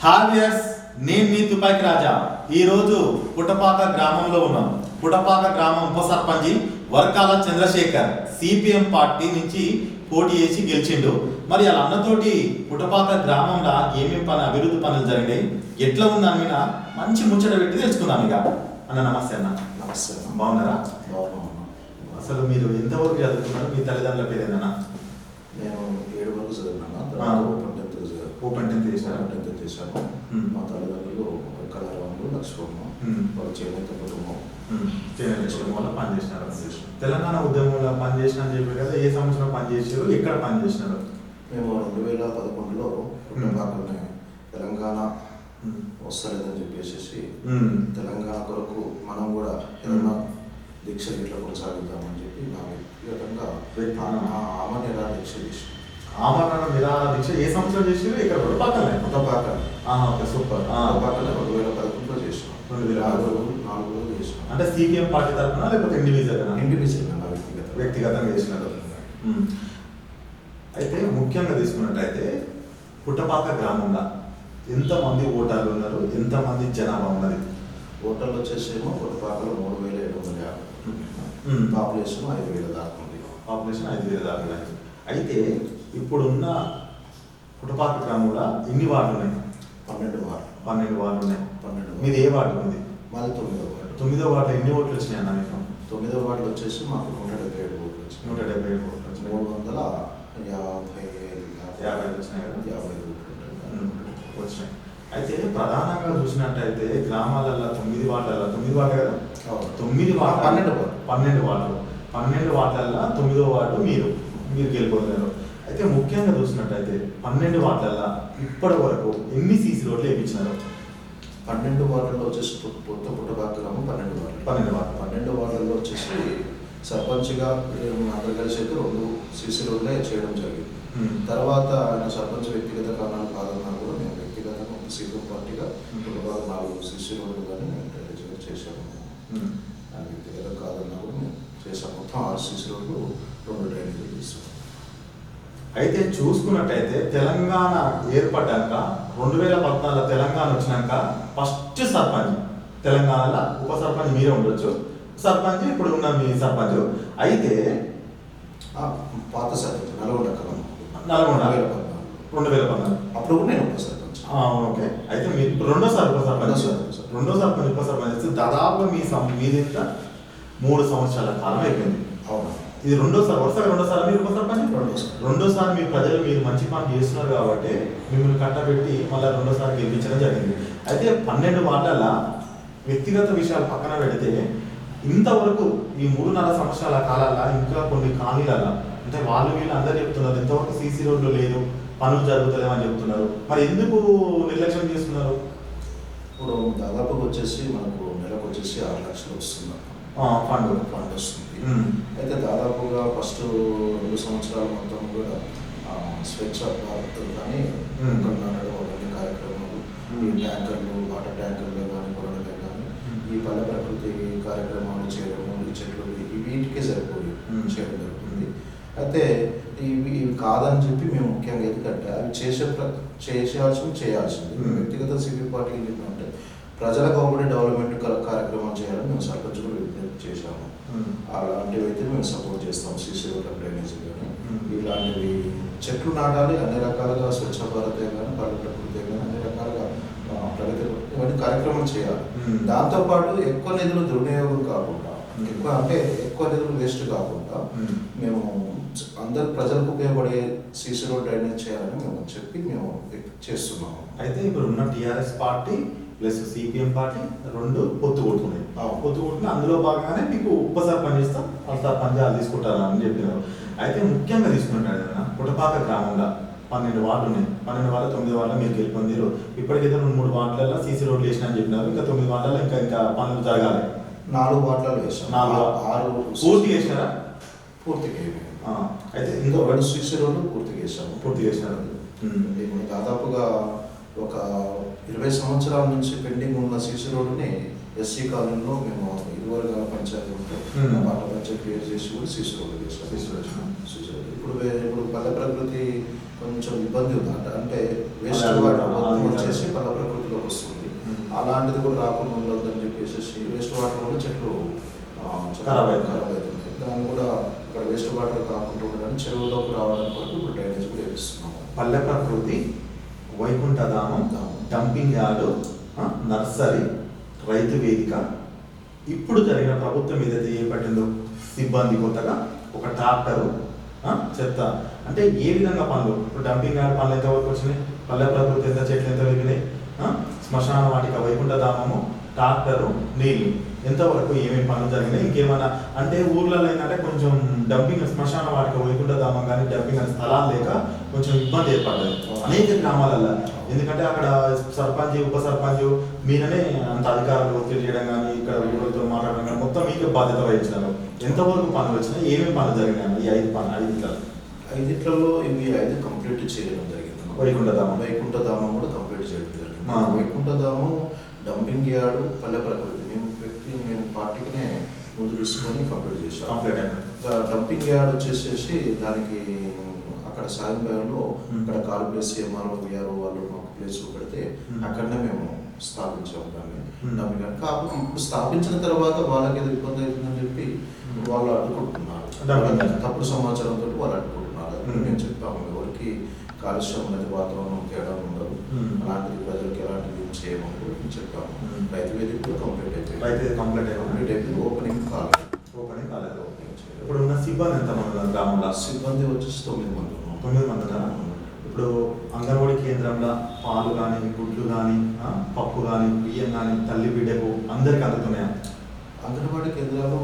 హార్వియర్స్, నేను మీ తుపాకి రాజా. ఈరోజు పుటపాక గ్రామంలో ఉన్నాం. పుటపాక గ్రామం ఉప సర్పంచి వర్కాల చంద్రశేఖర్ సిపిఎం పార్టీ నుంచి పోటీ చేసి గెలిచిండు. మరి వాళ్ళ అన్నతోటి పుటపాక గ్రామంలో ఏమేమి అభివృద్ధి పనులు జరిగాయి, ఎట్లా ఉందని మీద మంచి ముచ్చట పెట్టి తెలుసుకుందాం. ఇక అన్న నమస్తే. అన్న నమస్తే. బాగున్నారా? బాగున్నాను. అసలు మీరు ఎంతవరకు చదువుతున్నారు? మీ తల్లిదండ్రుల పేరు ఏందన్నా? నేను 7 వరకు చదివినాను. ఓపెన్ 10th చేశాను. మా తల్లిదండ్రులు కళారాములు లక్ష్మమ్మ, వాళ్ళు చేనేత కుటుంబం. వల్ల పనిచేసినారు. తెలంగాణ ఉద్యమంలో పనిచేసిన అని చెప్పారు కదా, ఏ సంవత్సరం పనిచేసారు, ఎక్కడ పనిచేసినారు? మేము 2011లో పుట్టపాకనే తెలంగాణ వస్తలేదని చెప్పేసి తెలంగాణ కొరకు మనం కూడా ఏదన్నా దీక్ష ఇట్లా కొనసాగిద్దామని చెప్పి నా వ్యక్తిగతంగా ఆమరణ దీక్ష చేసి. ఆమరణ నిరాహార దీక్ష ఏ సంవత్సరం చేసారు? ఇక్కడ పుటపాకనే. Okay, super. పుట్టపాకనే 2011లో చేసినాం. 4 రోజులు చేసినాం. అంటే సిపిఎం పార్టీ తరఫున లేకపోతే ఇండివిజువల్ వ్యక్తిగతంగా చేసినారు. అయితే ముఖ్యంగా తీసుకున్నట్టయితే పుటపాక గ్రామంలో ఎంతమంది ఓటర్లు ఉన్నారు, ఎంతమంది జనాభా ఉన్నది? ఓటర్లు వచ్చేసేమో పుటపాకలో 3750, పాపులేషన్ 5000 దాకా ఉంది. పాపులేషన్ 5000 దాకా ఉంది. అయితే ఇప్పుడున్న పుటపాక గ్రామంలో ఎన్ని వార్డులు ఉన్నాయి? 12 వార్డు. 12 వార్డులు ఉన్నాయి. 12. మీది ఏ వార్డు ఉంది? మాది 9వ వార్డు. 9వ వార్డులో ఎన్ని ఓట్లు వచ్చినాయి అన్న మీకు? 9వ వార్డులో వచ్చేసి మాకు 177 ఓట్లు వచ్చినాయి. 177 ఓట్లు వచ్చినాయి. 350 వచ్చినాయి కదా? 50 వచ్చినాయి. అయితే ప్రధానంగా చూసినట్టయితే గ్రామాలలో 9 వార్డులలో 9 వార్డు కదా? 9 వార్డు 12 వార్డులు. 12 వార్డులలో 9వ వార్డు మీరు గెలిపోతున్నారు. అయితే ముఖ్యంగా చూసినట్టయితే 12 వార్డులలో ఇప్పటి వరకు ఎన్ని సీసీ రోడ్లు వేయించినారు? 12 వార్డుల్లో వచ్చేసి పుట్టపాక గ్రామం 12 వార్డులు. 12 వార్డుల్లో వచ్చేసి సర్పంచ్గా అందరు కలిసి అయితే 2 సీసీ రోడ్లే చేయడం జరిగింది. తర్వాత ఆయన సర్పంచ్ వ్యక్తిగత కారణాలు కాదన్నా కూడా మేము వ్యక్తిగతంగా సిపిఎం పార్టీగా పుట్టపాక 4 సీసీ రోడ్లు కానీ మేము చేసాము. ఆయన వ్యక్తిగత కాదన్నా కూడా మేము చేసాము. మొత్తం 6 సీసీ రోడ్లు, 2 డ్రైనేజీలు చేస్తాం. అయితే చూసుకున్నట్టయితే తెలంగాణ ఏర్పడ్డాక 2014 తెలంగాణ వచ్చినాక ఫస్ట్ సర్పంచ్ తెలంగాణలో ఉప సర్పంచ్ మీరే ఉండొచ్చు, సర్పంచ్ ఇప్పుడు ఉన్న మీ సర్పంచ్. అయితే పాత సర్పంచ్ నల్గొండ 2014 అప్పుడు కూడా నేను ఉప సర్పంచ్. ఓకే. అయితే మీరు రెండోసారి ఉప సర్పంచ్ ఉప సర్పంచ్ దాదాపు మీది 3 సంవత్సరాల కాలం అయిపోయింది. అవును. ఇది వరుసగా రెండోసారి మీరు ఉప సర్పంచ్. రెండోసారి మీ ప్రజలు మీరు మంచి పని చేస్తున్నారు కాబట్టి మిమ్మల్ని కట్టబెట్టి మళ్ళీ రెండోసారి గెలిపించడం జరిగింది. అయితే 12 వార్డుల వ్యక్తిగత విషయాలు పక్కన పెడితే ఇంతవరకు ఈ 3.5 సంవత్సరాల కాలాల ఇంకా కొన్ని కాలనీలలో అంటే వీళ్ళు అందరూ చెప్తున్నారు ఇంతవరకు సీసీ రోడ్లు లేదు, పనులు జరుగుతలేమని చెప్తున్నారు. మరి ఎందుకు నిర్లక్ష్యం చేస్తున్నారు? ఇప్పుడు దాదాపుగా వచ్చేసి మనకు నెలకు వచ్చేసి 6 లక్షలు వస్తుంది ఫండ్ వస్తుంది. అయితే దాదాపుగా ఫస్ట్ 2 సంవత్సరాల మొత్తం కూడా స్వచ్ఛ భారత్ కానీ అవన్నీ కార్యక్రమాలు, ఈ ట్యాంకర్లు, వాటర్ ట్యాంకర్లు కానీ కొనడమే కానీ ఈ పల్లె ప్రకృతి కార్యక్రమాలు చేయడము, ఈ చెట్లు వీటికే సరిపోయి చేయడం జరుగుతుంది. అయితే ఇవి కాదని చెప్పి మేము ముఖ్యంగా ఎందుకంటే అవి చేయాల్సింది వ్యక్తిగత సిపి పార్టీ ఏంటంటే ప్రజల గవర్నమెంట్ డెవలప్మెంట్ కార్యక్రమాలు చేయాలని మేము సర్పంచ్లు విజ్ఞప్తి చేశాము. అలాంటివి అయితే మేము సపోర్ట్ చేస్తాం. సీసీ రోడ్ల డ్రైనేజీ కానీ ఇలాంటివి చెట్లు నాటాలి, అన్ని రకాలుగా స్వచ్ఛ భారతే కానీ పల్లె ప్రకృతి కానీ అన్ని రకాలుగా ప్రగతి ఇవన్నీ కార్యక్రమాలు చేయాలి. దాంతోపాటు ఎక్కువ నిధులు దుర్వినియోగం కాకుండా ఎక్కువ నిధులు వేస్ట్ కాకుండా మేము అందరు ప్రజలకు ఉపయోగపడే సీసీ రోడ్ డ్రైనేజ్ చేయాలని మేము చేస్తున్నాము. అయితే ఇప్పుడు ఉన్న TRS party plus CPM party 2 పొత్తు కొట్టుకున్నాయి. పొత్తు కొట్టుకుని అందులో భాగంగానే మీకు ఉప సర్పంచ్ ఇస్తాం, సర్పంచ్ తీసుకుంటారా అని చెప్పినారు. అయితే ముఖ్యంగా తీసుకున్నట్టు పుటపాక గ్రామంలో 12 వార్డులు ఉన్నాయి. 12 వార్డు 9 వార్డులో మీరు గెలుపొందిరు. ఇప్పటికైతే 2-3 వార్డులలో సీసీ రోడ్లు వేసినా అని చెప్పినారు. ఇంకా 9 వార్డులలో ఇంకా పనులు జరగాలి. 4 వార్డులలో వేసాం. 6 పూర్తి చేసినారా? పూర్తిగా. అయితే ఇంకో 2 సీసీ రోడ్లు పూర్తిగా చేసినారు. దాదాపుగా ఒక 20 సంవత్సరాల నుంచి పెండింగ్ ఉన్న సీసీ రోడ్డుని ఎస్సీ కాలనీలో మేము ఇరువురుగా పంచాయతీ ఉంటే పాట పంచాయతీ క్లియర్ చేసి కూడా సీసీ రోడ్డు చేసాం. ఇప్పుడు పల్లె ప్రకృతి కొంచెం ఇబ్బంది ఉంది. అంటే వేస్ట్ వచ్చేసి పల్లె అలాంటిది కూడా రాకుండా ఉండొద్దని చెప్పేసి వేస్ట్ వాటర్ వల్ల చెట్లు ఖరాబ్ అవుతుంది. దాన్ని కూడా ఇక్కడ వేస్ట్ వాటర్ కాకుండా ఉండడానికి చెరువులోకి రావడానికి వరకు ఇప్పుడు డ్రైనేజ్ కూడా వేపిస్తున్నాము. పల్లె ప్రకృతి, వైకుంఠధామం, డంపింగ్ యార్డు, నర్సరీ, రైతు వేదిక, ఇప్పుడు జరిగిన ప్రభుత్వం ఏదైతే చేపట్టిందో సిబ్బంది కొత్తగా ఒక ట్రాక్టరు, చెత్త, అంటే ఏ విధంగా పనులు, ఇప్పుడు డంపింగ్ యార్డ్ పనులు ఎంతవరకు వచ్చినాయి, పల్లె ప్రకృతి ఎంత, చెట్లు ఎంత పెరిగినాయి, శ్మశాన వాటిక, వైకుంఠధామము, ట్రాక్టరు, నీళ్ళు ఎంతవరకు ఏమేమి పనులు జరిగినాయి, ఇంకేమైనా అంటే ఊర్లలో ఏంటంటే కొంచెం డంపింగ్ శ్మశాన వాటిక, వైకుంఠధామం కానీ డంపింగ్ అనే స్థలాలు లేక కొంచెం ఇబ్బంది ఏర్పడ్డది అనేక గ్రామాలలో. ఎందుకంటే అక్కడ సర్పంచ్, ఉప సర్పంచ్ మీరనే అంత అధికారులు ఒత్తిడి చేయడం కానీ, ఇక్కడ ఊళ్ళతో మాట్లాడడం కానీ మొత్తం మీకే బాధ్యత వహించినారు. ఎంతవరకు పనులు వచ్చినాయి, ఏమేమి పనులు జరిగినాయి ఈ 5 ఐదిట్లలో ఇవి 5 కంప్లీట్ చేయడం జరిగింది. వైకుంఠధామం కూడా కంప్లీట్ చేయడం జరిగింది. వైకుంఠధామం, డంపింగ్ యార్డు, పల్లె ప్రకృతి మేము పార్టీనే ముందు తీసుకొని కంప్లీట్ చేసాం. డంపింగ్ యార్డ్ వచ్చేసేసి దానికి అక్కడ సాయంలో అక్కడ కాల్ ప్లేస్ ఎంఆర్ఓ విఆర్ఓ వాళ్ళు మాకు ప్లేస్ పెడితే అక్కడనే మేము స్థాపించాము దాన్ని. డంపింగ్ యార్డ్ కాబట్టి ఇప్పుడు స్థాపించిన తర్వాత వాళ్ళకి ఏదో ఇబ్బంది అవుతుందని చెప్పి వాళ్ళు అడ్డుకుంటున్నారు. తప్పుడు సమాచారంతో వాళ్ళు అడ్డుకుంటున్నారు. మేము చెప్పాము ఎవరికి కాలుష్యం అనేది వాతావరణం తేడా ఉండదు, అలాంటిది ప్రజలకు ఎలాంటిది చేయమని మేము చెప్పాము. రైతు వేదిక కూడా కంప్లీట్ అయిపోయింది. ఓపెనింగ్ కాలేదు. ఇప్పుడు ఉన్న సిబ్బంది ఎంతమంది ఉన్నారు గ్రామంలో? సిబ్బంది వచ్చేసి 9 మంది. 9 మంది ఉన్నారా? ఇప్పుడు అంగన్వాడీ కేంద్రంలో పాలు కానీ, గుడ్లు కానీ, పప్పు కానీ, బియ్యం కానీ తల్లి బిడ్డకు అందరికి అందుతున్నాయా? అంగన్వాడీ కేంద్రాలు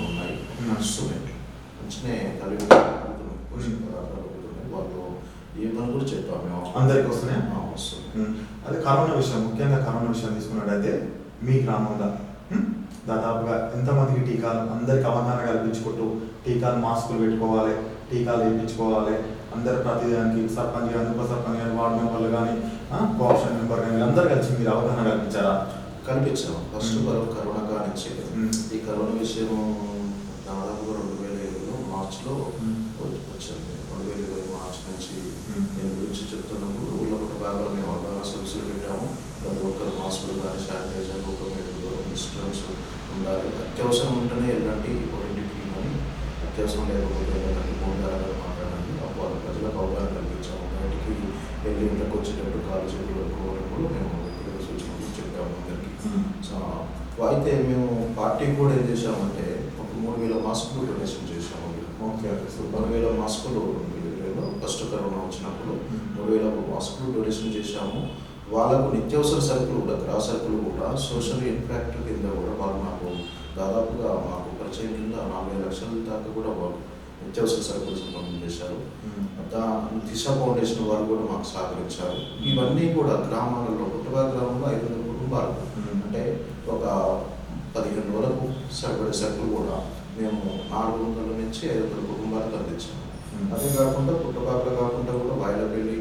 ఉన్నాయి, నడుస్తున్నాయి, మంచిగా తల్లి బిడ్డలు పోషణ పదార్థాలు వాళ్ళు ఏ పని కూడా చెప్పాము మేము అందరికి వస్తున్నాయా? వస్తుంది. అదే కరోనా విషయం, ముఖ్యంగా కరోనా విషయం తీసుకున్నట్టయితే మీ గ్రామంలో దాదాపుగా ఎంతమందికి టీకాలు, అందరికి అవగాహన కల్పించుకుంటూ టీకాలు, మాస్కులు పెట్టుకోవాలి, టీకాలు వేయించుకోవాలి, అందరు ప్రతిదానికి సర్పంచ్ కానీ, ఉప సర్పంచ్ కానీ, వార్డు మెంబర్లు కానీ, కోఆప్షన్ మెంబర్ కానీ అందరు కలిసి మీరు అవగాహన కల్పించారా? కల్పించాము. ఫస్ట్ కరోనా కానిచ్చి ఈ కరోనా విషయం దాదాపుగా 2020 మార్చిలో వచ్చింది. 2020 మార్చి నుంచి నేను గురించి చెప్తున్నప్పుడు ఊళ్ళో ఒక భాగంలో మేము అవగాహన సదస్సులు పెట్టాము. ప్రతి ఒక్కరు మాస్కులు కానీ, శానిటైజర్, ఒక మీటర్లు, డిస్టెన్స్ ఉండాలి, అత్యవసరం ఉంటేనే వెళ్ళండి ఇంటికి కానీ, అత్యవసరం లేకపోతే వెళ్ళండి, మూడు మాట్లాడండి. అప్పుడు ప్రజలకు అవగాహన కల్పించాము. బయటికి వెళ్ళి ఇంట్లోకి వచ్చేటప్పుడు కాలు చేతులు కట్టుకోవడం కూడా మేము వ్యక్తిగత సూచనలు చెప్పాము అందరికీ. సో అయితే మేము పార్టీ కూడా ఏం చేసామంటే ఒక 3000 మాస్కులు డొనేషన్ చేసాము. ఓకే. 3000 మాస్కులు ఫస్ట్ కరోనా వచ్చినప్పుడు 3000 మాస్కులు డొనేషన్ చేశాము. వాళ్ళకు నిత్యావసర సరుకులు కూడా, గ్రాస్ సరుకులు కూడా సోషల్ ఇంపాక్ట్ కింద కూడా వాళ్ళు మాకు దాదాపుగా మాకు పరిచయం కింద 40 లక్షల దాకా కూడా వాళ్ళు నిత్యావసర సరుకులు పంపిణీ చేశారు. దిశ ఫౌండేషన్ వాళ్ళు కూడా మాకు సహకరించారు. ఇవన్నీ కూడా గ్రామాలలో, పుట్టగా గ్రామంలో 500 కుటుంబాలు, అంటే ఒక 15 వరకు సరిపడే సరుకులు కూడా మేము 400 నుంచి 500 కుటుంబాలకు అందించాము. అదే కాకుండా పుట్టపాకలు కాకుండా కూడా వాయిలపల్లి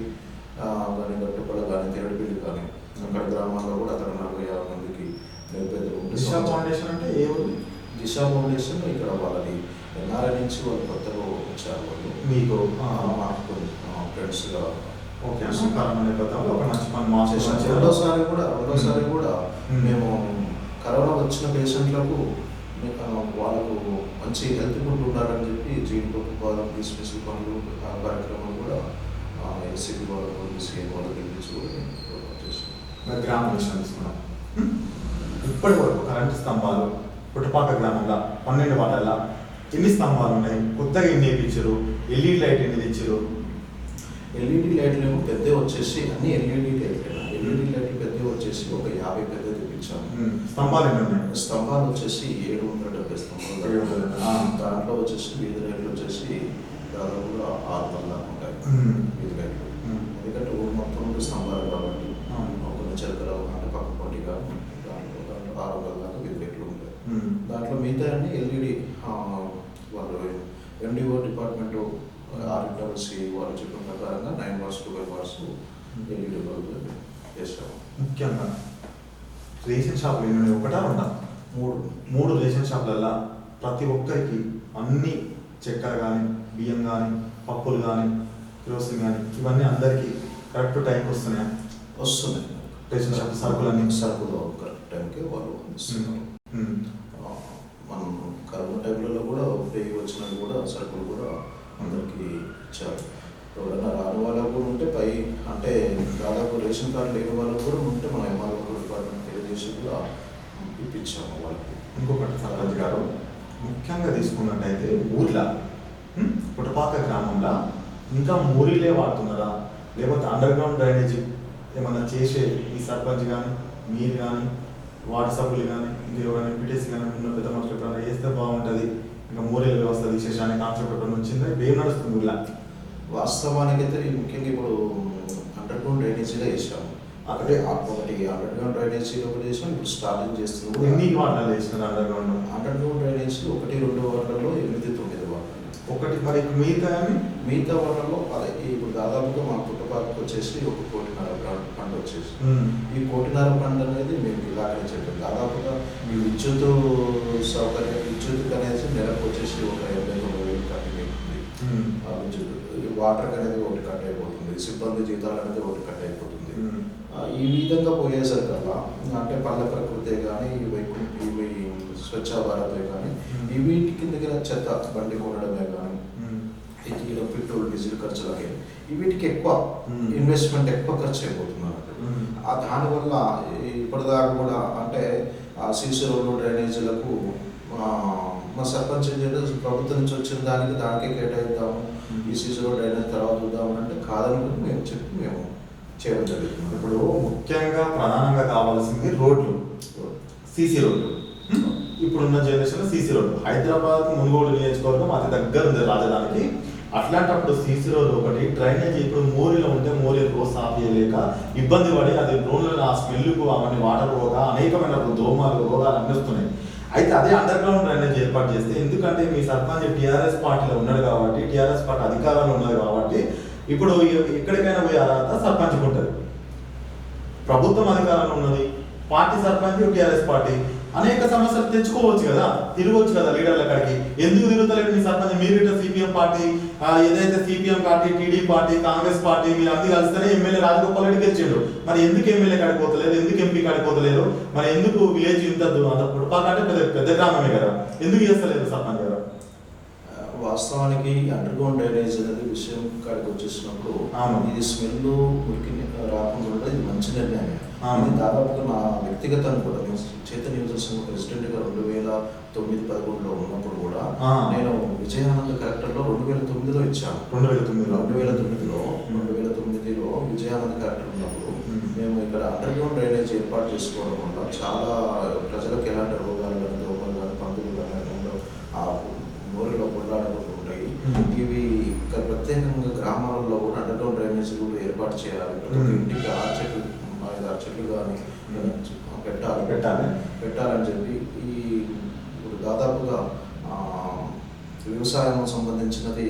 కానీ, గట్టుపల్లి కానీ, తిరడిపల్లి కానీ అక్కడ గ్రామాల్లో కూడా అక్కడ 40-50 మందికి నిరుపేదలు. దిశ ఫౌండేషన్ అంటే ఏ ఊరు? దిశ ఫౌండేషన్ ఇక్కడ వాళ్ళది ఎన్ఆర్ఐ నుంచి వాళ్ళు కొత్తగా వచ్చారు. వాళ్ళు మీకు మాకు ఫ్రెండ్స్గా. ఓకే. కరోనా నేపథ్యంలో ఒక మంచి పని మా రెండోసారి కూడా మేము కరోనా వచ్చిన పేషెంట్లకు వాళ్ళకు మంచి హెల్త్ ఫుడ్ ఉండాలని చెప్పి జీడిపప్పు, బాదం, కిస్మిస్ పనులు ఆ కార్యక్రమాలు కూడా ఎస్సీపీ వాళ్ళకు, ఎస్సీ వాళ్ళకి వెళ్ళించి కూడా చేసాం. గ్రామ విషయం తీసుకున్నాం. ఇప్పటి వరకు కరెంటు స్తంభాలు పుట్టపాక గ్రామంలో 12 వార్డుల ఎన్ని స్తంభాలు ఉన్నాయి? కొత్తగా ఎన్ని వేయించారు? ఎల్ఈడి లైట్ ఎన్ని తెచ్చారు? ఎల్ఈడి లైట్లు ఏమో పెద్ద వచ్చేసి అన్ని ఎల్ఈడి లైట్లు. ఎల్ఈడి లైట్లు పెద్ద వచ్చేసి ఒక 50 పెద్ద తెప్పించాము. స్తంభాలు ఎన్ని ఉన్నాయి? స్తంభాలు వచ్చేసి 770 స్తంభాలు. దాంట్లో వచ్చేసి వీధి లైట్లు వచ్చేసి దాదాపుగా 600 దాకా ఉంటాయి వీధి లైట్లు. ఎందుకంటే ఊరు మొత్తం ఉంటే స్తంభాలు కాబట్టి కొన్ని చిలకలు అంటే పక్క పొట్టిగా దాంట్లో 600 దాకా వీధి లైట్లు ఉంటాయి. దాంట్లో మిగతా అన్ని ఎల్ఈడి వాళ్ళు ఎండిఓ డిపార్ట్మెంట్ ఆర్డర్స్ వాళ్ళు చెప్పిన ప్రకారంగా 9 వాట్స్ 12 వాట్స్ ఎల్ఈడి బల్బులు చేసాము. ముఖ్యంగా రేషన్ షాపులు ఎన్ని? ఒకటా రెండా? 3 రేషన్ షాపులల్లో ప్రతి ఒక్కరికి అన్ని చక్కెర కానీ, బియ్యం కానీ, పప్పులు కానీ, కిరోసిన్ కానీ ఇవన్నీ అందరికీ కరెక్ట్ టైంకి వస్తున్నాయి. రేషన్ షాప్ సరుకులన్నీ సరుకులు కరెక్ట్ టైంకి వాళ్ళు అందిస్తున్నారు. మనం కరోనా టైంలలో కూడా ఫ్రీ వచ్చినవి కూడా సరుకులు కూడా అందరికీ ఇచ్చారు. ఎవరైనా రాని వాళ్ళకు కూడా ఉంటే అంటే దాదాపు రేషన్ కార్డు లేని వాళ్ళకు కూడా ఉంటే మన ఎంఆర్ఓ డిపార్ట్మెంట్ తెలియజేసి కూడా ఇప్పించాము వాళ్ళకి. ఇంకొకటి సర్పంచ్ గారు, ముఖ్యంగా తీసుకున్నట్టయితే ఊర్లో పుటపాక గ్రామంలో ఇంకా మూరీలే వాడుతున్నారా, లేకపోతే అండర్ గ్రౌండ్ డ్రైనేజ్ ఏమన్నా చేసే ఈ సర్పంచ్ కానీ మీరు కానీ వార్డు సభ్యులు కానీ ఇంకా ఎవరైనా ఎంపీటీసీ కానీ ఉన్న పెద్ద మనుషులు ఎప్పుడైనా వేస్తే బాగుంటుంది, ఇంకా మూరీల వ్యవస్థ తీసేసి అనే కాన్సెప్ట్ ఎప్పుడైనా వచ్చిందా? ఏం నడుస్తుంది ఊళ్ళో? వాస్తవానికి అయితే ముఖ్యంగా ఇప్పుడు అండర్ గ్రౌండ్ డ్రైనేజీగా వేసాము. ఒకటి అండర్ గ్రౌండ్ డ్రైనేజీ ఒకటి చేసాం. ఇప్పుడు స్టార్టింగ్ చేస్తున్నాము. ఎన్ని వార్డులు వేసినారు under ground? Under ground drainage 1-2 వార్డులలో 8-9 వార్డులు. ఒకటి మరి మిగతా వార్డులలో ఇప్పుడు దాదాపుగా మా పుట్టపాలకు వచ్చేసి 1 కోటిన్నర ఫండ్ వచ్చేసి ఈ 1 కోటిన్నర ఫండ్ అనేది మేము ఇలాగే చెప్పాం. దాదాపుగా ఈ విద్యుత్ సౌకర్యం విద్యుత్ అనేది నెలకు వచ్చేసి ఒక 89,000 కట్టి విద్యుత్, వాటర్ అనేది ఒకటి కట్ అయిపోతుంది, సిబ్బంది జీతాలు అనేది ఒకటి కట్ అయిపోతుంది. ఈ విధంగా పోయేసరికల్లా అంటే పల్లె ప్రకృతి కానీ ఇవి స్వచ్ఛ భారత్ కానీ వీటి కిందకి చెత్త బండి కొనడమే కానీ ఇలా పెట్రోల్ డీజిల్ ఖర్చులకి వీటికి ఎక్కువ ఇన్వెస్ట్మెంట్ ఎక్కువ ఖర్చు అయిపోతున్నారు. దానివల్ల ఇప్పటిదాకా కూడా అంటే సీసీ రోడ్లు డ్రైనేజీలకు మా సర్పంచ్ ప్రభుత్వం నుంచి వచ్చిన దానికే కేటాయిద్దాము, ఈ సీసీ రోడ్ డ్రైనేజ్ తర్వాత చూద్దామని అంటే కాదని మేము చేయడం జరుగుతుంది. ఇప్పుడు ముఖ్యంగా ప్రధానంగా కావాల్సింది రోడ్లు, సీసీ రోడ్లు. ఇప్పుడున్న జనరేషన్లో సీసీ రోడ్లు హైదరాబాద్ మునుగోడు నియోజకవర్గం అతి దగ్గర ఉంది రాజధానికి. అట్లాంటప్పుడు సీసీ రోడ్డు ఒకటి, డ్రైనేజ్ ఇప్పుడు మోరీలో ఉంటే మోరీ రోజు సాఫ్ చేయలేక ఇబ్బంది పడి అది డ్రోన్లో ఆ స్మెల్కు అవన్నీ వాటర్ పోగా అనేకమైన దోమలు రోగాలు అనిపిస్తున్నాయి. అయితే అదే అండర్ గ్రౌండ్ డ్రైనేజ్ ఏర్పాటు చేస్తే, ఎందుకంటే మీ సర్పంచ్ టీఆర్ఎస్ పార్టీలో ఉన్నాడు కాబట్టి, టీఆర్ఎస్ పార్టీ అధికారంలో ఉన్నది కాబట్టి ఇప్పుడు ఎక్కడికైనా పోయే అర్హత సర్పంచ్కి ఉంటుంది. ప్రభుత్వం అధికారంలో ఉన్నది, పార్టీ సర్పంచ్ టీఆర్ఎస్ పార్టీ అనేక సమస్యలు తెచ్చుకోవచ్చు కదా, తిరగవచ్చు కదా లీడర్ల కాడికి. ఎందుకు తిరుగుతలేదు మీ సర్పంచ్? మీరు ఇట్లా సిపిఎం పార్టీ ఏదైతే CPM party, TD party, Congress party మీరు అన్ని కలిస్తేనే ఎమ్మెల్యే రాజగోపాల్ రెడ్డి గెలిచాడు. మరి ఎందుకు ఎమ్మెల్యే కాడిపోతలేదు, ఎందుకు ఎంపీ కాడిపోతలేరు? మరి ఎందుకు విలేజ్ ఇంత అంత పుడపాక అంటే పెద్ద గ్రామమే కదా, ఎందుకు చేస్తలేదు సర్పంచ్ గారు? వాస్తవానికి అండర్ గ్రౌండ్ డ్రైనేజ్ అనేది విషయం కాడికి వచ్చేసినప్పుడు ఇది స్మెల్ ఉరికి రాకుండా ఇది మంచి నిర్ణయమే. ఇది దాదాపుగా నా వ్యక్తిగతంగా కూడా నేను చైతన్య యూజర్ సంఘ ప్రెసిడెంట్గా 2009-11లో ఉన్నప్పుడు కూడా నేను విజయానంద కలెక్టర్లో 2009లో ఇచ్చాను. 2009లో విజయానంద కలెక్టర్ ఉన్నప్పుడు మేము ఇక్కడ అండర్ గ్రౌండ్ డ్రైనేజ్ ఏర్పాటు చేసుకోవడం వల్ల చాలా ప్రజలకు ఎలాంటి రోగాలు కానీ దోమలు కానీ పందులు కానీ ఊరిలో పొల్లాడకుండా ఉంటాయి. ఇవి ఇక్కడ ప్రత్యేకంగా గ్రామాలలో కూడా అండర్ గ్రౌండ్ డ్రైనేజ్ కూడా ఏర్పాటు చేయాలి. ప్రతి ఇంటికి 6 చెట్లు కానీ పెట్టాలని చెప్పి ఇప్పుడు దాదాపుగా వ్యవసాయం సంబంధించినది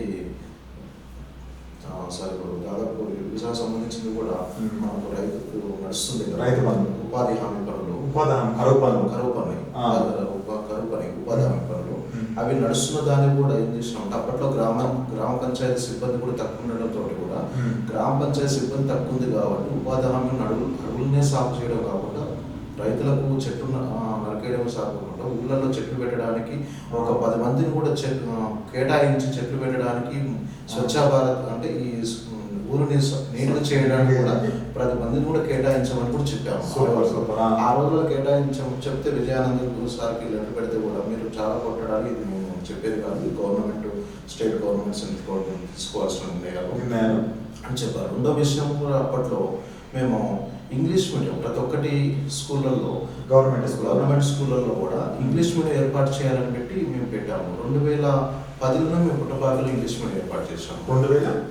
వ్యవసాయం సంబంధించింది కూడా మనకు రైతుకు నడుస్తుంది. రైతు బంధు, ఉపాధి హామీ పనులు, కరువు పని, ఉపాధి హామీ పనులు అవి నడుస్తున్న దాన్ని కూడా ఏం చేసినాం. అప్పట్లో గ్రామ పంచాయతీ సిబ్బంది కూడా తక్కువ ఉండడంతో కూడా గ్రామ పంచాయతీ సిబ్బంది తక్కువ ఉంది కాబట్టి ఉపాధి హామీ అడవులనే సాగు చేయడం కాకుండా రైతులకు చెట్లు నరికేయడం సాగకుండా ఊళ్ళల్లో చెట్లు పెట్టడానికి ఒక 10 మందిని కూడా కేటాయించి చెట్లు పెట్టడానికి స్వచ్ఛ భారత్ అంటే ఈ ఊరిని నీళ్లు చేయడానికి కూడా 10 మందిని కూడా కేటాయించమని కూడా చెప్పాము. ఆ రోజుల్లో చెప్తే విజయానంద సార్కి లెటర్ పెడితే కూడా మీరు చాలా కొట్టడానికి ఇది మేము చెప్పేది కాదు, government state government central government తీసుకోవాల్సిన నిర్ణయాలు అని చెప్పారు. రెండో విషయం కూడా అప్పట్లో మేము ఇంగ్లీష్ మీడియం ప్రతి ఒక్కటి స్కూళ్ళల్లో గవర్నమెంట్ స్కూళ్ళల్లో కూడా ఇంగ్లీష్ మీడియం ఏర్పాటు చేయాలని పెట్టి మేము పెట్టాము. 2010లో మేము పుట్టపాకలో ఇంగ్లీష్ మీడియం ఏర్పాటు చేసాము.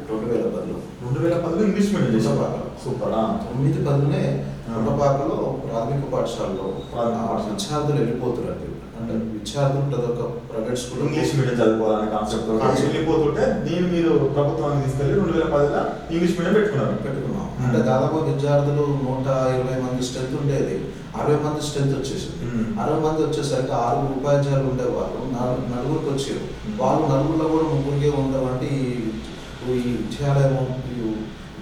2010లో ఇంగ్లీష్ మీడియం చేసాము. సూపర్. 9-10లోనే పుట్టపాకలో ప్రాథమిక పాఠశాలలో విద్యార్థులు వెళ్ళిపోతున్నారు. అంటే విద్యార్థులు ప్రతి ఒక్క ప్రైవేట్ స్కూల్ ఇంగ్లీష్ మీడియం చదువుకోవాలనే కాన్సెప్ట్ వెళ్ళిపోతుంటే దీన్ని మీరు ప్రభుత్వానికి తీసుకెళ్ళి 2010లో ఇంగ్లీష్ మీడియం పెట్టుకున్నాం. అంటే దాదాపు విద్యార్థులు 120 మంది స్ట్రెంత్ ఉండేది, 60 మంది స్ట్రెంత్ వచ్చేసింది. 60 మంది వచ్చేసరికి 6 ఉపాధ్యాయులు ఉండేవాళ్ళు, 4 వచ్చారు. వాళ్ళు 4లో కూడా 3 ఉండవంటే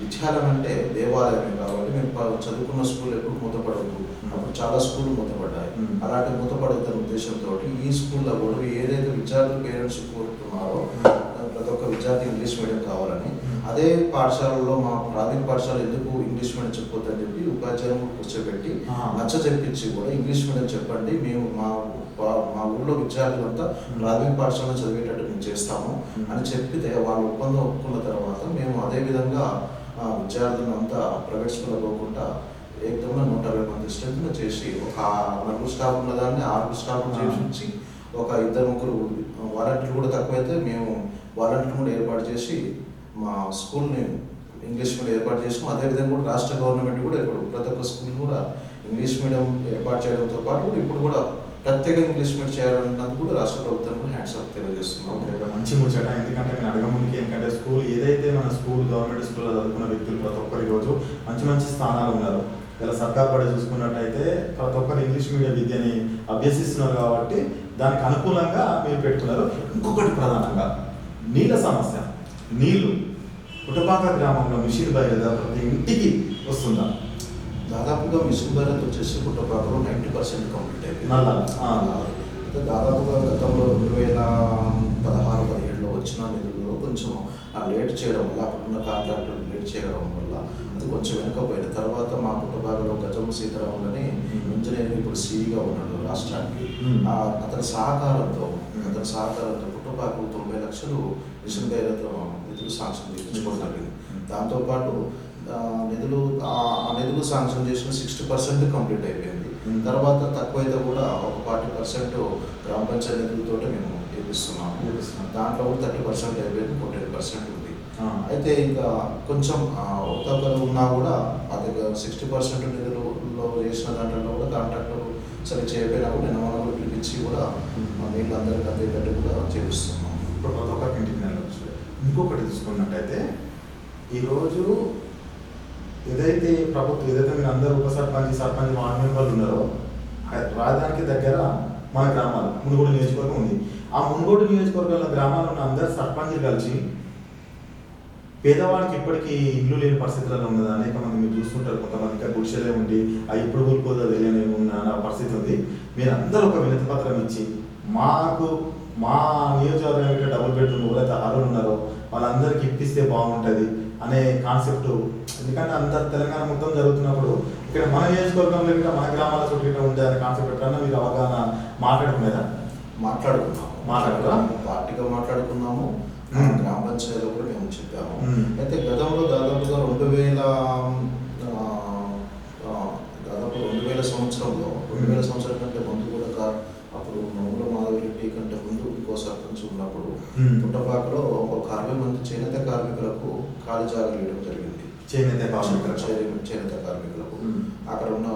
ఈ విద్యాలయం అంటే దేవాలయమే కాబట్టి మేము చదువుకున్న స్కూల్ ఎప్పుడు మూతపడద్దు. అప్పుడు చాలా స్కూళ్ళు మూతపడ్డాయి. అలాంటి మూతపడద్దన్న ఉద్దేశంతో ఈ స్కూల్లో కూడా ఏదైతే విద్యార్థులు పేరెంట్స్ కోరుతున్నారో ప్రతి ఒక్క విద్యార్థి ఇంగ్లీష్ మీడియం కావాలని, అదే పాఠశాలలో మా ప్రాథమిక పాఠశాల ఎందుకు ఇంగ్లీష్ మీడియం చెప్పొద్దని చెప్పి ఉపాధ్యాయులను కూర్చోబెట్టి నచ్చ చెప్పించి కూడా ఇంగ్లీష్ మీడియం చెప్పండి, మేము మా ఊళ్ళో విద్యార్థులంతా ప్రాథమిక పాఠశాలలో చదివేటట్టు మేము చేస్తాము అని చెప్పితే వాళ్ళు ఒప్పందం ఒప్పుకున్న తర్వాత మేము అదే విధంగా విద్యార్థులను అంతా ప్రైవేట్ స్కూల్లో పోకుండా ఏకంగా 120 మంది స్ట్రెంత్ను చేసి ఒక 4 స్టాఫ్ ఉన్నదాన్ని 6 స్టాఫ్ చేసి ఒక 2-3 వాలంటీర్లు కూడా తక్కువైతే మేము వాలంటీర్లు కూడా ఏర్పాటు చేసి మా స్కూల్ని ఇంగ్లీష్ మీడియం ఏర్పాటు చేసాము. అదేవిధంగా కూడా రాష్ట్ర గవర్నమెంట్ కూడా ఇప్పుడు ప్రతి ఒక్క స్కూల్ కూడా ఇంగ్లీష్ మీడియం ఏర్పాటు చేయడంతో పాటు ఇప్పుడు కూడా ప్రత్యేక ఇంగ్లీష్ మీడియం చేయాలన్నది కూడా రాష్ట్ర ప్రభుత్వం కూడా హ్యాండ్సప్ తెలియజేస్తున్నాం. మంచి ముచ్చట. ఎందుకంటే నేను అడగముందుకి ఏంటంటే స్కూల్ ఏదైతే మన స్కూల్ గవర్నమెంట్ స్కూల్లో చదువుకున్న వ్యక్తులు ప్రతి ఒక్కరి రోజు మంచి మంచి స్థానాలు ఉన్నారు. ఇలా సర్కార్ పడే చూసుకున్నట్టయితే ప్రతి ఒక్కరు ఇంగ్లీష్ మీడియం విద్యని అభ్యసిస్తున్నారు కాబట్టి దానికి అనుకూలంగా మీరు పెడుతున్నారు. ఇంకొకటి ప్రధానంగా నీళ్ళ సమస్య. నీళ్లు పుట్టపాక గ్రామంలో మిషన్ భగీరథ ప్రతి ఇంటికి వస్తుందా? దాదాపుగా మిషన్ భగీరథ వచ్చేసి పుట్టపాకలో 90% కంప్లీట్ అయిపోయింది. అయితే దాదాపుగా గతంలో 2016-17లో వచ్చిన నిధుల్లో కొంచెం లేట్ చేయడం వల్ల అప్పుడున్న కాంట్రాక్టర్ లేట్ చేయడం వల్ల అది కొంచెం వెనకపోయింది. తర్వాత మా పుట్టపాకలో గజం సీతారాములని ఇంజనీరింగ్ ఇప్పుడు సిఈగా ఉన్నాడు రాష్ట్రానికి. అతని సహకారంతో పుట్టపాకకు 90 లక్షలు మిషన్ భగీరథ నిధులు శాంక్షన్ చేయించుకోవడం జరిగింది. దాంతోపాటు నిధులు శాంక్షన్ చేసిన 60% కంప్లీట్ అయిపోయింది. తర్వాత తక్కువైతే కూడా ఒక 40% గ్రామ పంచాయతీ నిధులతో మేము చేపిస్తున్నాము. దాంట్లో కూడా 30% అయిపోయింది, 40% ఉంది. అయితే ఇంకా కొంచెం ఉత్తకలు ఉన్నా కూడా అది 60% నిధులలో చేసిన దాంట్లో కూడా కాంట్రాక్టర్ సరే చేయకపోయినా కూడా నిన్న పిలిపించి కూడా నీళ్ళు అందరికీ అందేటట్టు కూడా చేపిస్తున్నాం. ఇప్పుడు ప్రతి ఒక్కరికి ఇంటికి నెలవచ్చు. ఇంకొకటి తీసుకున్నట్టయితే ఈరోజు ఏదైతే ప్రభుత్వం మీరు అందరూ ఉప సర్పంచ్ వార్డు మెంబర్లు ఉన్నారో రాజధానికి దగ్గర మన గ్రామాలు మునుగోడు నియోజకవర్గం ఉంది. ఆ మునుగోడు నియోజకవర్గంలో గ్రామాల్లో ఉన్న అందరు సర్పంచ్లు కలిసి పేదవాడికి ఇప్పటికీ ఇల్లు లేని పరిస్థితులలో ఉన్నది. అనేక మంది మీరు చూస్తుంటారు. కొంతమంది ఇంకా గుడిసెలే ఉండి అవి ఇప్పుడు కూలిపోదో తెలియని ఉన్న పరిస్థితి ఉంది. మీరు అందరూ ఒక వినతి పత్రం ఇచ్చి మా నియోజకవర్గానికి డబుల్ బెడ్రూమ్ ఎవరైతే అర్హులు ఉన్నారో వాళ్ళందరికీ ఇప్పిస్తే బాగుంటుంది అనే కాన్సెప్ట్. ఎందుకంటే అంత తెలంగాణ మొత్తం జరుగుతున్నప్పుడు ఇక్కడ మన నియోజకవర్గంలో ఇంకా మన గ్రామాల చుట్టూ ఉండే అనే కాన్సెప్ట్ ఎట్లన్నా మీరు అవగాహన మాట్లాడుకునేదా? మాట్లాడుకున్నాము, పార్టీగా మాట్లాడుకున్నాము, గ్రామ పంచాయతీలో కూడా మేము చెప్పాము. అయితే గతంలో దాదాపుగా 2000 సంవత్సరం కంటే ముందు కూడా అప్పుడు నవ్వుల మాధవరెడ్డి కంటే ముందు ఇంకో సర్పంచ్ ఉన్నప్పుడు పుట్టపాకలో ఒక 60 మంది చేనేత కార్మికులకు ఖాళీ జాగాలు ఇవ్వడం జరిగింది. చేనేత కార్మికులకు అక్కడ ఉన్న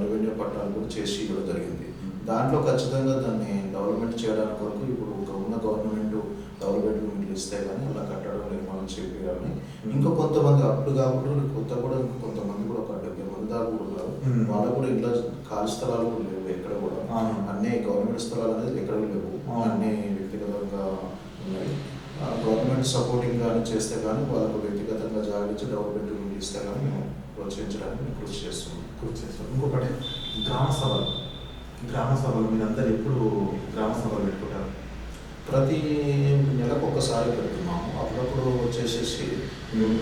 రెవెన్యూ పట్టాలు కూడా చేసి ఇవ్వడం జరిగింది. దాంట్లో ఖచ్చితంగా దాన్ని డెవలప్మెంట్ చేయడానికి వరకు ఇప్పుడు ఉన్న గవర్నమెంట్ డెవలప్మెంట్ ఇస్తే కానీ అలా కట్టడం నిర్మాణం చేయాలని ఇంకా కొంతమంది అప్పుడు కాకుండా కొత్త కూడా కొంతమంది కూడా ఒక 70 మంది దాకా కూడా ఉన్నారు. వాళ్ళకు కూడా ఇంట్లో ఖాళీ స్థలాలు కూడా లేవు ఎక్కడ కూడా. అన్ని గవర్నమెంట్ స్థలాలు అనేది ఎక్కడ లేవు, అన్ని వ్యక్తిగతంగా ఉన్నాయి. గవర్నమెంట్ సపోర్టింగ్ కానీ చేస్తే కానీ వాళ్ళకు వ్యక్తిగతంగా జాగ్రత్త డెవలప్మెంట్ ఇస్తే కానీ మేము ప్రోత్సహించడానికి కృషి చేస్తున్నాం. ఇంకొకటి గ్రామ సభలు మీరందరూ ఎప్పుడు గ్రామ సభలు పెట్టుకుంటారు? ప్రతి నెలకు ఒకసారి పెడుతున్నాము. అప్పుడప్పుడు వచ్చేసేసి 3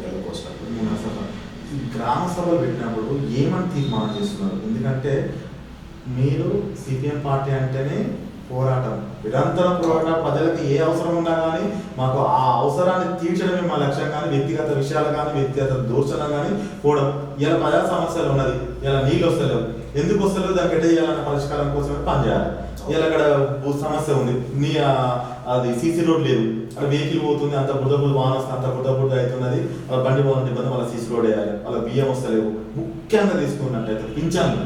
నెలలకు ఒకసారి. ఈ గ్రామ సభలు పెట్టినప్పుడు ఏమని తీర్మానం చేస్తున్నారు? ఎందుకంటే మీరు సిపిఎం పార్టీ అంటేనే పోరాటం, నిరంతరం పోరాటం. ప్రజలకు ఏ అవసరం ఉన్నా కానీ మాకు ఆ అవసరాన్ని తీర్చడమే మా లక్ష్యం. కానీ వ్యక్తిగత విషయాలు కానీ వ్యక్తిగత దూషణ కానీ పోవడం. ఇలా ప్రజా సమస్యలు ఉన్నది, ఇలా నీళ్ళు వస్తలేవు, ఎందుకు వస్తలేవు, దానికి ఎట్ట చేయాలన్న పరిష్కారం కోసమే పనిచేయాలి. ఇలా అక్కడ సమస్య ఉంది, అది సీసీ రోడ్ లేదు, అక్కడ వెహికల్ పోతుంది, అంత బురద వాహనం వస్తుంది, అంత బురద అవుతున్నది, వాళ్ళ బండి పోవాలంటే ఇబ్బంది, వాళ్ళ సీసీ రోడ్ వేయాలి, వాళ్ళ బియ్యం వస్తలేవు. ముఖ్యంగా తీసుకున్నట్టయితే పింఛన్లు.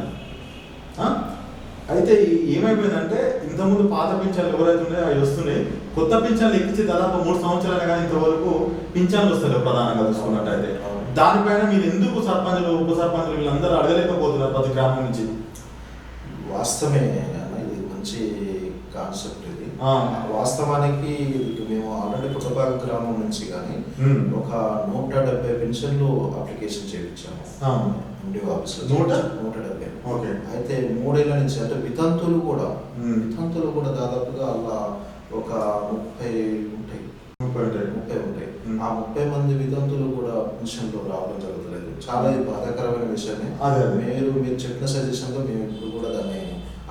అయితే ఏమైపోయిందంటే ఇంతకుముందు పాత పింఛన్లు ఎవరైతే ఉన్నాయో అవి వస్తున్నాయి. కొత్త పింఛన్లు ఎక్కించి దాదాపు 3 సంవత్సరాలు కానీ ఇంతవరకు పింఛన్లు వస్తలేవు ప్రధానంగా చూసుకున్నట్టయితే. దానిపైన మీరు ఎందుకు సర్పంచులు ఉప సర్పంచులు వీళ్ళందరూ అడగలేకపోతున్నారు ప్రతి గ్రామం నుంచి? వాస్తవమే, ఇది మంచి కాన్సెప్ట్ ఇది. ఆ. వాస్తవానికి మేము ఆల్రెడీ పుట్టపాక గ్రామం నుంచి కానీ ఒక 170 పెన్షన్లు అప్లికేషన్ చేయించాము ఎండిఓ ఆఫీస్లో. 170. ఓకే. అయితే 3 ఏళ్ల నుంచి అంటే వితంతులు కూడా దాదాపుగా అలా ఒక 30 ఉంటాయి. 30 ఉంటాయి. ఆ 30 మంది వితంతులు కూడా పెన్షన్లో రావడం జరుగుతలేదు. చాలా బాధాకరమైన విషయమే. మీరు చెప్పిన సజెషన్లో మేము ఇప్పుడు కూడా దాన్ని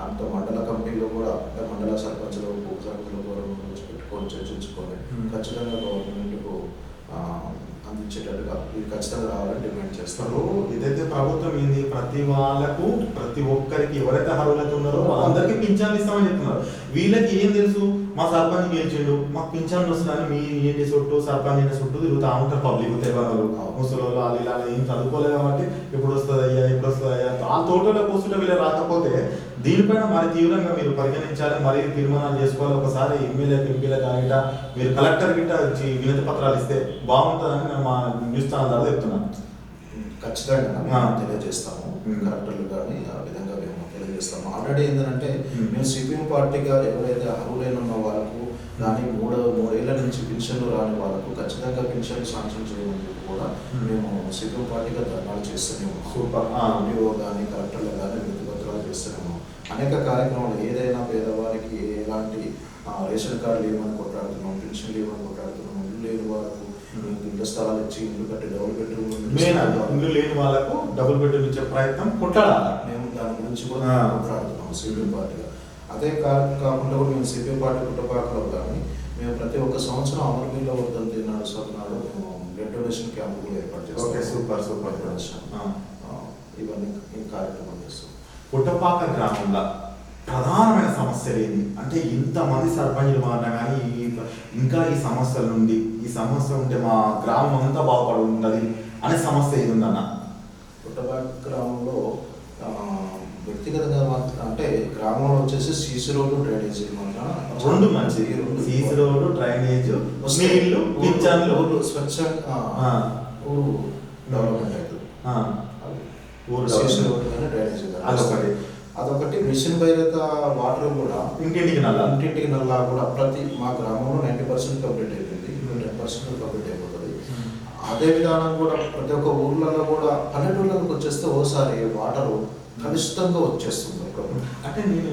అంత మండల కమిటీలో కూడా మండల సర్పంచ్లో ఉప సర్పంచ్లో కూడా పెట్టుకొని చర్చించుకొని ఖచ్చితంగా గవర్నమెంట్కు అందించేటట్టుగా ఇది ఖచ్చితంగా రావాలని డిమాండ్ చేస్తారు. ఇదైతే ప్రభుత్వం ఏంది, ప్రతి వాళ్ళకు ప్రతి ఒక్కరికి ఎవరైతే అర్హులైతే ఉన్నారో వాళ్ళందరికీ పింఛన్లు ఇస్తామని చెప్తున్నారు. వీళ్ళకి ఏం తెలుసు, మా సర్పంచ్ గెలిచిండు మాకు పింఛన్లు వస్తుందని మీరు ఏంటి చుట్టూ సర్పంచ్ చుట్టూ తిరుగుతూ ఉంటారు పబ్లిక్ తెలియదు. ముసలి వాళ్ళు ఇలా ఏం చదువుకోలేదు కాబట్టి ఎప్పుడు వస్తుంది అయ్యా ఆ తోటలో కూర్చుంటే వీళ్ళు రాకపోతే దీనిపైన మరి తీవ్రంగా మీరు పరిగణించాలి, మరి తీర్మానాలు చేసుకోవాలి. ఒకసారి ఎంపీల కాగిట మీరు కలెక్టర్ గిట్ట వినతి పత్రాలు ఇస్తే బాగుంటుందని నేను మా న్యూస్ ఛానల్ ద్వారా చెప్తున్నాను. ఖచ్చితంగా తెలియజేస్తాము. కలెక్టర్లు కానీ ఆ విధంగా మేము తెలియజేస్తాము. ఆల్రెడీ ఏంటంటే మేము సిపిఎం పార్టీగా ఎవరైతే అర్హులైన ఉన్న వాళ్ళకు దాని 3 ఏళ్ల నుంచి పెన్షన్లు రాని వాళ్ళకు ఖచ్చితంగా పెన్షన్ శాంక్షన్ చేయమని చెప్పి కూడా మేము సిపిఎం పార్టీగా ధర్నాలు చేస్తున్నాము. సూపర్. ఎంపీఓ కానీ కలెక్టర్లు కానీ వినతి పత్రాలు చేస్తున్నాము. అనేక కార్యక్రమాలు ఏదైనా పేదవారికి ఎలాంటి రేషన్ కార్డులు ఏమని కొట్లాడుతున్నాం, పెన్షన్లు ఏమని కొట్లాడుతున్నాం, ఇల్లు లేని వాళ్ళకు ఇళ్ళ స్థలాలు ఇచ్చి ఇల్లు కట్టి డబుల్ బెడ్రూమ్ ఇల్లు లేని వాళ్ళకు డబుల్ బెడ్రూమ్ ఇచ్చే ప్రయత్నం కొట్లాడాలి. మేము దాని గురించి కూడా కొట్లాడుతున్నాము సిపిఎం పార్టీగా. అదే కాకుండా కూడా మేము సిపిఎం పార్టీ పుట్టపాకలో కానీ మేము ప్రతి ఒక్క సంవత్సరం అమరవీరుల వర్ధంతి నాడు మేము బ్లడ్ డొనేషన్ క్యాంపులు ఏర్పాటు చేస్తాం. సూపర్ డొనేషన్ ఇవన్నీ కార్యక్రమాలు చేస్తాం. పుట్టపాక గ్రామంలో ప్రధానమైన సమస్యలు ఏంటి అంటే, ఇంతమంది సర్పంచులు మారినా కానీ ఇంకా ఈ సమస్యల నుండి ఈ సమస్య ఉంటే మా గ్రామం అంతా బాగుపడి ఉంటుంది అనే సమస్య ఏది ఉందన్న? పుట్టపాక గ్రామంలో వ్యక్తిగతంగా అంటే గ్రామంలో వచ్చేసి సీసీ రోడ్డు, డ్రైనేజీ రెండు మంచి సీసీ రోడ్డు, డ్రైనేజ్, నీళ్లు, పింఛన్లు, స్వచ్ఛంగా ఊరు డెవలప్మెంట్ అవుతుంది. సీసీ రోడ్డు కానీ డ్రైనేజీ అదొకటి. మిషన్ భగీరథ వాటర్ కూడా ఇంటింటికి నల్లా కూడా ప్రతి మా గ్రామంలో 90% కంప్లీట్ అయిపోయింది. 10% కంప్లీట్ అయిపోతుంది. అదే విధానం కూడా ప్రతి ఒక్క ఊర్లలో కూడా పల్లెటూళ్ళకి వచ్చేస్తే ఓసారి వాటర్ కలుషితంగా వచ్చేస్తుంది. అంటే నేను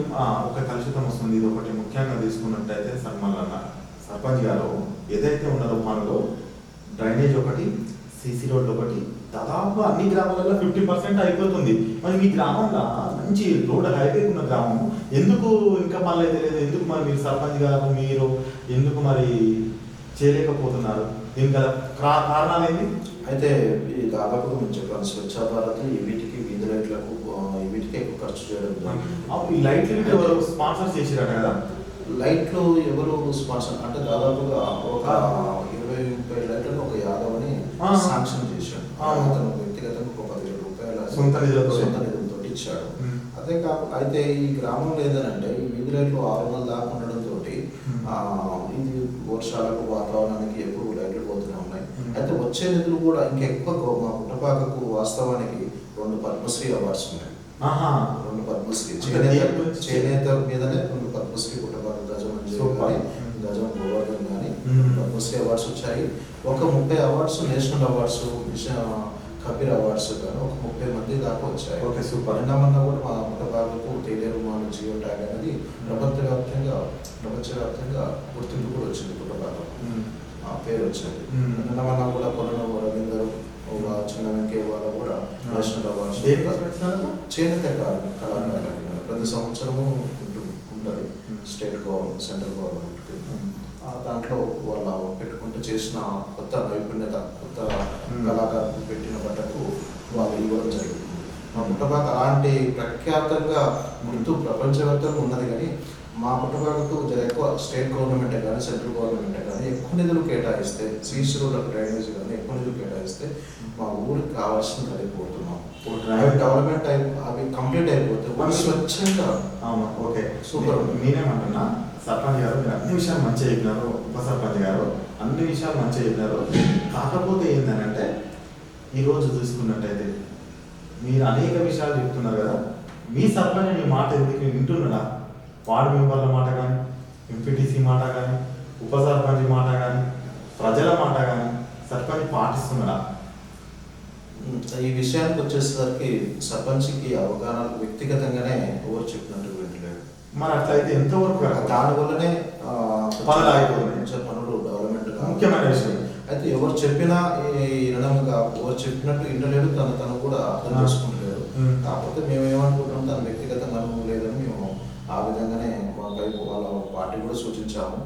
ఒక కలుషితం వస్తుంది. ఇది ఒకటి ముఖ్యంగా తీసుకున్నట్టయితే సర్పంచ్ గారు ఏదైతే ఉన్నారో పనులు డ్రైనేజ్ ఒకటి, సీసీ రోడ్లు ఒకటి, దాదాపు అన్ని గ్రామాలలో 50% అయిపోతుంది. మరి మీ గ్రామంలో మంచి రోడ్ హైవే ఉన్న గ్రామం ఎందుకు ఇంకా పనులు అయితే లేదు? ఎందుకు మరి మీరు సర్పంచ్ గారు మీరు ఎందుకు మరి చేయలేకపోతున్నారు? దీనికి గల కారణాలు ఏంటి? అయితే ఈ దాదాపుగా మేము చెప్పాను, స్వచ్ఛ భారత్ వీటికి వీధి లైట్లకు వీటికి ఎక్కువ ఖర్చు చేయడం జరిగింది. ఈ లైట్లు ఎవరు స్పాన్సర్ చేసిరట కదా? లైట్లు ఎవరు స్పాన్సర్ అంటే దాదాపుగా ఒక 20-30 లైట్లను ఒక యాదవ్ అని శాంక్షన్ చేశాడు. అతను వ్యక్తిగతంగా ఒక 10,000 రూపాయల సొంత నిధులతో ఇచ్చాడు. అదే అయితే ఈ గ్రామంలో ఏదనంటే ఈ వీధి లైట్లు 600 దాకా ఉండడంతో ఇది వర్షాలకు వాతావరణానికి ఎప్పుడు లైట్లు పోతూనే ఉన్నాయి. అయితే వచ్చే నిధులు కూడా ఇంకెక్కువ మా పుట్టపాకకు వాస్తవానికి 2 పద్మశ్రీ అవార్డ్స్ ఉన్నాయి. 2 పద్మశ్రీ చేనేత మీదనే 2 పద్మశ్రీ పుట్టపాక గజం కానీ గజం గోవర్ధన్ కానీ పద్మశ్రీ అవార్డ్స్ వచ్చాయి. ఒక 30 awards national awards, Kabir awards కానీ ఒక 30 మంది దాకా వచ్చాయి. Okay, super. నిన్నమన్నా కూడా మా పుట్టపాకకు తేలేరు మాను జియో ట్యాగ్ అనేది ప్రపంచవ్యాప్తంగా గుర్తింపు కూడా వచ్చింది. పుట్టపాక పేరు వచ్చింది. నిన్నమన్నా కూడా పొలం రవీందర్ చిన్న వెంకయ్య వాళ్ళ కూడా నేషనల్ అవార్డ్స్ చేనేత కళాకారులు ప్రతి సంవత్సరము ఉంటుంది. స్టేట్ గవర్నమెంట్, సెంట్రల్ గవర్నమెంట్కి దాంట్లో వాళ్ళ పెట్టుకుంటూ చేసిన కొత్త నైపుణ్యత, కొత్త కళాకారులు పెట్టిన బట్టకు వాళ్ళు ఇవ్వడం జరుగుతుంది. మా పుట్టపాక అలాంటి ప్రఖ్యాతంగా గుర్తు ప్రపంచవ్యాప్తంగా ఉన్నది. కానీ మా పుట్టపాకకు ఎక్కువ స్టేట్ గవర్నమెంటే కానీ సెంట్రల్ గవర్నమెంటే కానీ ఎక్కువ నిధులు కేటాయిస్తే, సీసీ రోడ్లకు డ్రైనేజ్ కానీ ఎక్కువ నిధులు కేటాయిస్తే మా ఊరికి కావాల్సింది అయిపోతున్నాం. అవి డెవలప్మెంట్ అవి కంప్లీట్ అయిపోతే స్వచ్ఛంగా. Okay, super. నేనేమంటున్నా, సర్పంచ్ గారు మీరు అన్ని విషయాలు మంచిగా చెప్పినారు, ఉప సర్పంచ్ గారు అన్ని విషయాలు మంచిగా చెప్పినారు. కాకపోతే ఏంటంటే ఈరోజు చూసుకున్నట్టయితే మీరు అనేక విషయాలు చెప్తున్నారు కదా, మీ సర్పంచ్ మీ మాట ఎందుకు వింటున్నాడా? వార్డు మెంబర్ల మాట కానీ, ఎంపీటీసీ మాట కానీ, ఉప సర్పంచ్ మాట కానీ, ప్రజల మాట కానీ సర్పంచ్ పాటిస్తున్నాడా? ఈ విషయానికి వచ్చేసరికి సర్పంచ్కి అవగాహన వ్యక్తిగతంగానే ఎవరు చెప్పినట్టు వింటలేదు. మరి అట్లయితే ఎంతవరకు దానివల్లనే పనులు ఆగిపోతున్నాయి. పనులు డెవలప్మెంట్ ముఖ్యమైన విషయం. అయితే ఎవరు చెప్పినా వినడంగా ఎవరు చెప్పినట్టు వినలేడు, తను కూడా అర్థం చేసుకుంటలేడు. కాకపోతే మేము ఏమనుకుంటున్నాం, తన వ్యక్తిగతంగా అనుభవం లేదని మేము ఆ విధంగానే మా వైపు వాళ్ళ పార్టీ కూడా సూచించాము,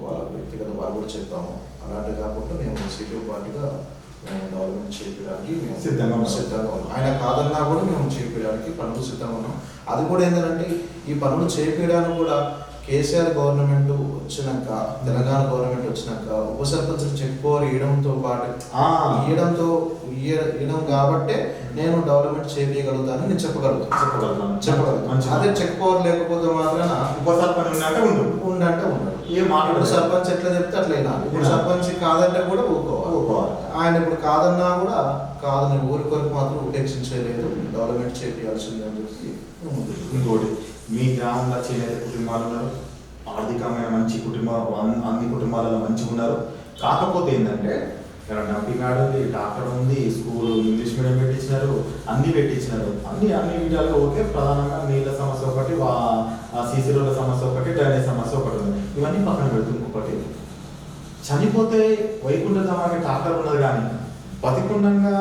వాళ్ళ వ్యక్తిగత వాళ్ళు కూడా చెప్పాము. అలాంటి కాకుండా మేము సిపిఎం పార్టీగా మేము డెవలప్మెంట్ చేయడానికి మేము సిద్ధంగా ఉన్నాం. ఆయన కాదన్నా కూడా మేము చేయడానికి పనులు సిద్ధంగా ఉన్నాం. అది కూడా ఏంటంటే ఈ పనులు చేయడానికి కూడా కేసీఆర్ గవర్నమెంట్ వచ్చినాక, తెలంగాణ గవర్నమెంట్ వచ్చినాక ఉప సర్పంచ్ చెక్ పవర్ ఇవ్వడంతో పాటు ఇవ్వడం కాబట్టే నేను డెవలప్మెంట్ చేయగలుగుతాను, నేను చెప్పగలుగుతాను. అదే చెక్ పవర్ లేకపోతే మాత్రం ఉప సర్పంచ్ ఉండంటే ఉండడు. ఏ మాట్లాడు సర్పంచ్ ఎట్లా చెప్తే అట్లా వినాలి. ఇప్పుడు సర్పంచ్ కాదంటే కూడా ఊరుకోవాలి. ఆయన ఇప్పుడు కాదన్నా కూడా కాదు, నేను ఊరి కొరకు మాత్రం ఉపేక్షించలేదు, డెవలప్మెంట్ చేయాల్సింది అని చెప్పి ఇంకోటి, మీ గ్రామంలో చేనేత కుటుంబాలు ఉన్నారు, ఆర్థికమైన మంచి అన్ని కుటుంబాలలో మంచిగా ఉన్నారు. కాకపోతే ఏంటంటే ఇక్కడ డంపింగ్ యార్డ్ ఉంది, డాక్టర్ ఉంది, స్కూల్ ఇంగ్లీష్ మీడియం పెట్టించినారు, అన్ని పెట్టించినారు. అన్ని విధాలుగా ఓకే. ప్రధానంగా నీళ్ళ సమస్య ఒకటి, సీసీ రోడ్ల సమస్య ఒకటి, డ్రైనేజ్ సమస్య ఒకటి ఉంది. ఇవన్నీ పక్కన పెడుతుంది. ఒకటి చనిపోతే వైకుంఠధామానికి డాక్టర్ ఉన్నది, కానీ బతికుండంగా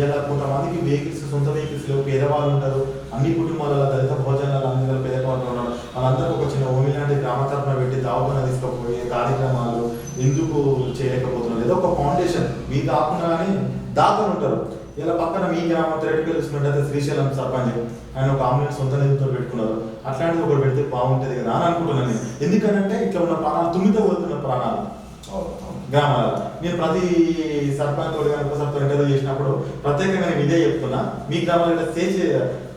ఇలా కొంతమందికి వెహికల్స్, సొంత వెహికల్స్ లేవు, పేదవాళ్ళు ఉంటారు. అన్ని కుటుంబాలలో దళిత భోజనాలు అందరూ పేదవాళ్ళు ఉన్నారు. వాళ్ళందరికీ ఒక చిన్న ఓమి లాంటి గ్రామ తరఫున పెట్టి దావకాన తీసుకుపోయే కార్యక్రమాలు ఎందుకు చేయలేకపోతున్నారు? ఏదో ఒక ఫౌండేషన్ మీ కాకుండా కానీ దాతలు ఉంటారు. ఇలా పక్కన మీ గ్రామం థిరేటికల్ చూసుకున్నట్టయితే శ్రీశైలం సర్పంచ్ ఆయన ఒక అంబులెన్స్ సొంత నిధులతో పెట్టుకున్నారు. అట్లాంటిది ఒకటి పెడితే బాగుంటుంది కదా అని అనుకుంటున్నాను నేను. ఎందుకంటే ఇట్లా ఉన్న ప్రాణాలు తుమ్మితో పోతున్న ప్రాణాలు గ్రామాలలో. నేను ప్రతి సర్పంచ్ తోడు కానీ ఉప సర్పంచ్ ఇంటర్వ్యూ చేసినప్పుడు ప్రత్యేకంగా నేను ఇదే చెప్తున్నా, మీ గ్రామాలలో చేసే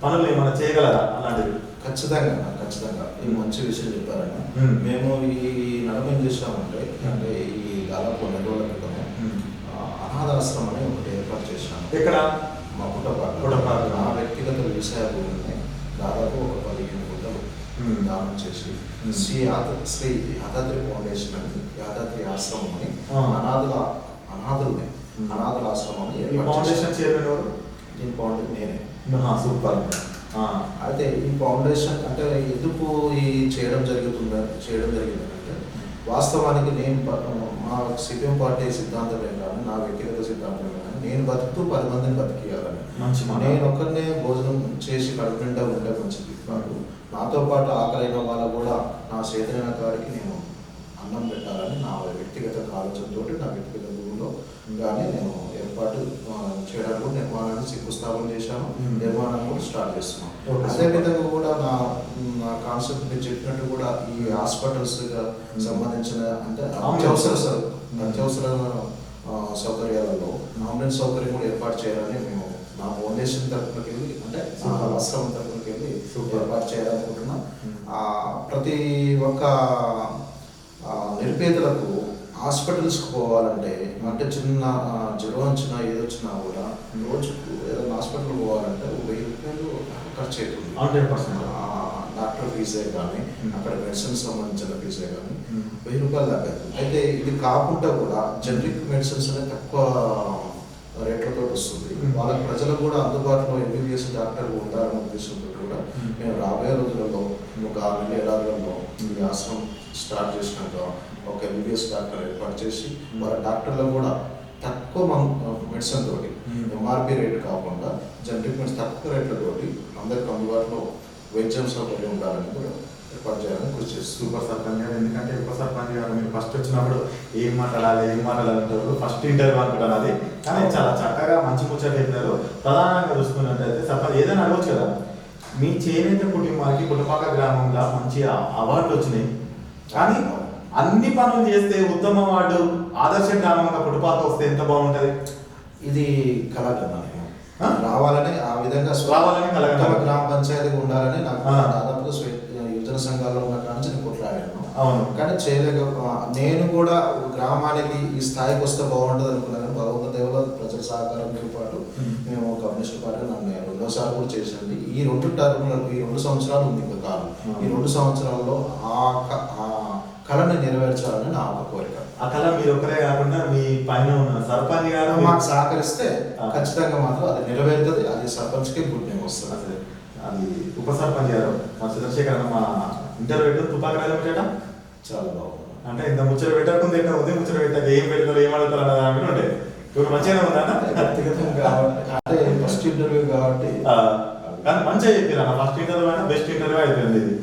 పనులు ఏమైనా చేయగలరా అలాంటివి? ఖచ్చితంగా ఈ మంచి విషయం చెప్పారని. మేము ఈ నడమేం చేసామంటే, అంటే ఈ దాదాపు 2 రోజుల క్రితమే అనాథాశ్రమం అని ఒకటి ఏర్పాటు చేసినాము. ఇక్కడ మా పుట్టపాక నా వ్యక్తిగత వ్యవసాయ భూమిని దాదాపు ఒక 15 గుంటలు దానం చేసి శ్రీ యాదాద్రి ఫౌండేషన్ అని, యాదాద్రి ఆశ్రమం అని అనాథుల ఆశ్రమం నేనే. సూపర్. అయితే ఈ ఫౌండేషన్ అంటే ఎందుకు చేయడం జరిగిందంటే, వాస్తవానికి నేను మా సిపిఎం పార్టీ సిద్ధాంతమే కానీ, నా వ్యక్తిగత సిద్ధాంతమే కానీ, నేను బతుకుతూ 10 మందిని బతికియాలని. నేను ఒక్కరినే భోజనం చేసి కడుపు నిండా ఉంటే మంచిది కాదు. నాతో పాటు ఆకలైన వాళ్ళకు కూడా నా చేతనైన కాడికి నేను అన్నం పెట్టాలని నా వ్యక్తిగత ఆలోచనతో నా వ్యక్తిగత భూమిలో కానీ నేను ఏర్పాటు చేయడానికి కూడా నిర్మాణాన్ని శంకుస్థాపన చేశాను. నిర్మాణాన్ని కూడా స్టార్ట్ చేస్తున్నాను. అదేవిధంగా కూడా నా కాన్సెప్ట్ మీరు చెప్పినట్టు కూడా ఈ హాస్పిటల్స్ సంబంధించిన అంటే అత్యవసర సౌకర్యాలలో అంబులెన్స్ సౌకర్యం కూడా ఏర్పాటు చేయాలని మేము నా ఫౌండేషన్ తరఫునకి వెళ్ళి, అంటే ఆశ్రమం తరఫునకి వెళ్ళి ఏర్పాటు చేయాలనుకుంటున్నాం. ప్రతి ఒక్క నిరుపేదలకు హాస్పిటల్స్కి పోవాలంటే, అంటే చిన్న జ్వరం వచ్చినా ఏదొచ్చినా కూడా రోజుకు ఏదైనా హాస్పిటల్కి పోవాలంటే 1000 రూపాయలు ఖర్చు అవుతుంది. 100% డాక్టర్ ఫీజే కానీ, అక్కడ మెడిసిన్స్ సంబంధించిన ఫీజే కానీ 1000 రూపాయలు దాకా. అయితే ఇది కాకుండా కూడా జనరిక్ మెడిసిన్స్ అనేది తక్కువ రేట్లతో వస్తుంది. వాళ్ళకి ప్రజలకు కూడా అందుబాటులో ఎంబీబీఎస్ డాక్టర్ ఉంటారనే ఉద్దేశంతో కూడా మేము రాబోయే రోజులలో ఒక 6 నెలల ఏడాదిలో ఈ ఆశ్రమం స్టార్ట్ చేసినాక ఒక ఎంబీబీఎస్ డాక్టర్ ఏర్పాటు చేసి వాళ్ళ డాక్టర్లు కూడా తక్కువ మెడిసిన్ తోటి, ఎంఆర్పి రేట్ కాకుండా జనరిక్ మెడిసిన్ తక్కువ రేట్లతోటి అందరికి అందుబాటులో వైద్యం సౌకర్యం ఉండాలని కూడా ఏర్పాటు చేయాలని కృషి చేస్తుంది. సూపర్ సర్పంచ్ గారు. ఎందుకంటే ఉప సర్పంచ్ గారు మీరు ఫస్ట్ వచ్చినప్పుడు ఏం మాట్లాడాలంటారు, ఫస్ట్ ఇంటర్వ్యూ అనుకుంటాను అది. కానీ చాలా చక్కగా మంచి ముచ్చట చెప్పినారు. ప్రధానంగా చూసుకున్నట్టయితే సర్పంచ్ ఏదైనా అడగచ్చు కదా, మీ చేనేత కుటుంబానికి పుట్టపాక గ్రామంలో మంచి అవార్డులు వచ్చినాయి, కానీ అన్ని పనులు చేస్తే ఉత్తమ అవార్డు ఆదర్శ గ్రామంగా పుట్టపాక వస్తే ఎంత బాగుంటుంది? ఇది కళాకన్నా రావాలని, ఆ విధంగా రావాలని గ్రామ పంచాయతీగా ఉండాలని నాకు దాదాపుగా యువజన సంఘాల్లో ఉన్న కానీ నేను కొట్లాడాను. అవును. కానీ నేను కూడా ఒక గ్రామానికి ఈ స్థాయికి వస్తే బాగుంటుంది అనుకున్నాను. భగవంతుని దేవుల ప్రజల సహకారంతో పాటు మేము కమ్యూనిస్ట్ పార్టీ నన్ను రెండోసారి కూడా చేసింది. ఈ 2 సంవత్సరాలు ఉంది ఇంకా కాలం. ఈ 2 సంవత్సరాల్లో ఆ కళని నెరవేర్చాలని నా ఒక కోరిక. ఆ కళ మీరు ఒకరే కాకుండా మీ పైన ఉన్న సర్పంచ్ గారు మాకు సహకరిస్తే ఖచ్చితంగా మాత్రం అది నెరవేరుతుంది. అది సర్పంచ్కి గుడ్ నేమ్ వస్తుంది. అసలు అది ఉప సర్పంచ్ గారు మా చంద్రశేఖర్ మా ఇంటర్వ్యూ పెట్టు తుపాకి రాజా పెట్టాడా చాలా బాగుంది. అంటే ఇంత ముచ్చట పెట్టకుండా ఏంటో ఉదయం ముచ్చట పెట్టాక ఏం పెడతారు ఏం అడుగుతారు అన్నది ఆమె ఉండే ఇప్పుడు మంచిగానే ఉందా వ్యక్తిగతం కాబట్టి అంటే ఫస్ట్ ఇంటర్వ్యూ కాబట్టి కానీ మంచిగా చెప్పారు అన్న. ఫస్ట్ ఇంటర్వ్యూ అయినా బెస్ట్ ఇంటర్వ్యూ అయిపోయింది ఇది.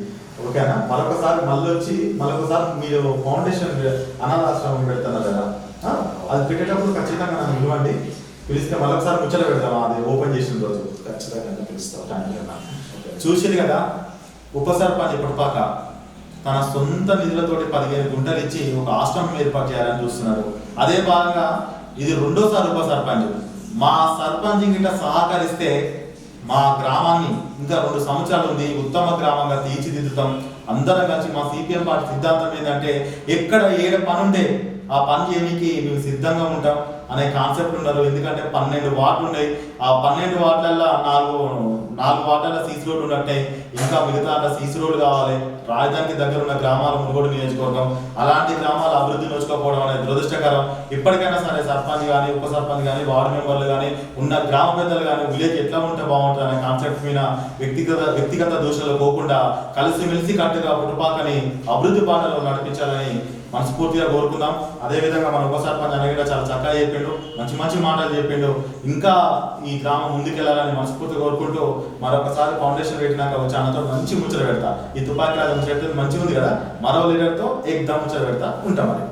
ఓకేనా మరొకసారి మళ్ళొకసారి మీరు ఫౌండేషన్ అనాథాశ్రమం పెడుతున్నారు కదా, అది పెట్టేటప్పుడు ఖచ్చితంగా నన్ను పిలవండి. పిలిస్తే మళ్ళొకసారి ముచ్చట పెడతాం అది ఓపెన్ చేసిన రోజు. ఖచ్చితంగా పిలుస్తాం. చూసింది కదా ఉప సర్పంచ్ ఇప్పటిపాక తన సొంత నిధులతోటి 15 గుంటలు ఇచ్చి ఒక ఆశ్రమం ఏర్పాటు చేయాలని చూస్తున్నాడు. అదే భాగంగా ఇది 2వ ఉప సర్పంచ్. మా సర్పంచ్ గిట్ట సహకరిస్తే మా గ్రామాన్ని ఇంకా 2 సంవత్సరాలు ఉంది ఉత్తమ గ్రామంగా తీర్చిదిద్దుతాం. అందరం కలిసి మా సిపిఎం పార్టీ సిద్ధాంతం ఏంటంటే ఎక్కడ ఏడ పని ఉంటే ఆ పని చేయడానికి మేము సిద్ధంగా ఉంటాం అనే కాన్సెప్ట్ ఉన్నారు. ఎందుకంటే 12 వార్డులు ఉన్నాయి. ఆ 12 వార్డులలో 4 వార్డుల సీసీ రోడ్డు ఉన్నట్టే ఇంకా మిగతా సీసీ రోడ్డు కావాలి. రాజధానికి దగ్గర ఉన్న గ్రామాలు మునుగోడు నియోజకవర్గం అలాంటి గ్రామాల అభివృద్ధి నోచుకోకపోవడం అనేది దురదృష్టకరం. ఇప్పటికైనా సరే సర్పంచ్ కానీ ఉప సర్పంచ్ కానీ వార్డు మెంబర్లు కానీ ఉన్న గ్రామ పెద్దలు కానీ విలేజ్ ఎట్లా ఉంటే బాగుంటుంది అనే కాన్సెప్ట్ మీద వ్యక్తిగత దోషాలు పోకుండా కలిసిమెలిసి కట్టుగా పుట్టుపాకని అభివృద్ధి బాటలో నడిపించాలని మనస్ఫూర్తిగా కోరుకుందాం. అదేవిధంగా మన ఉప సర్పంచ్ అనేది కూడా చాలా చక్కగా చెప్పిండు, మంచి మాటలు చెప్పిండు. ఇంకా ఈ గ్రామం ముందుకెళ్లాలని మనస్ఫూర్తిగా కోరుకుంటూ మరొకసారి ఫౌండేషన్ పెట్టినాక వచ్చి అన్నతో మంచి ముచ్చట పెడతా. ఈ తుపాకి రాజు ముచ్చట మంచిగా ఉంది కదా, మరో లీడర్తో ఎగ్దాం ముచ్చట పెడతా ఉంటాం. మరి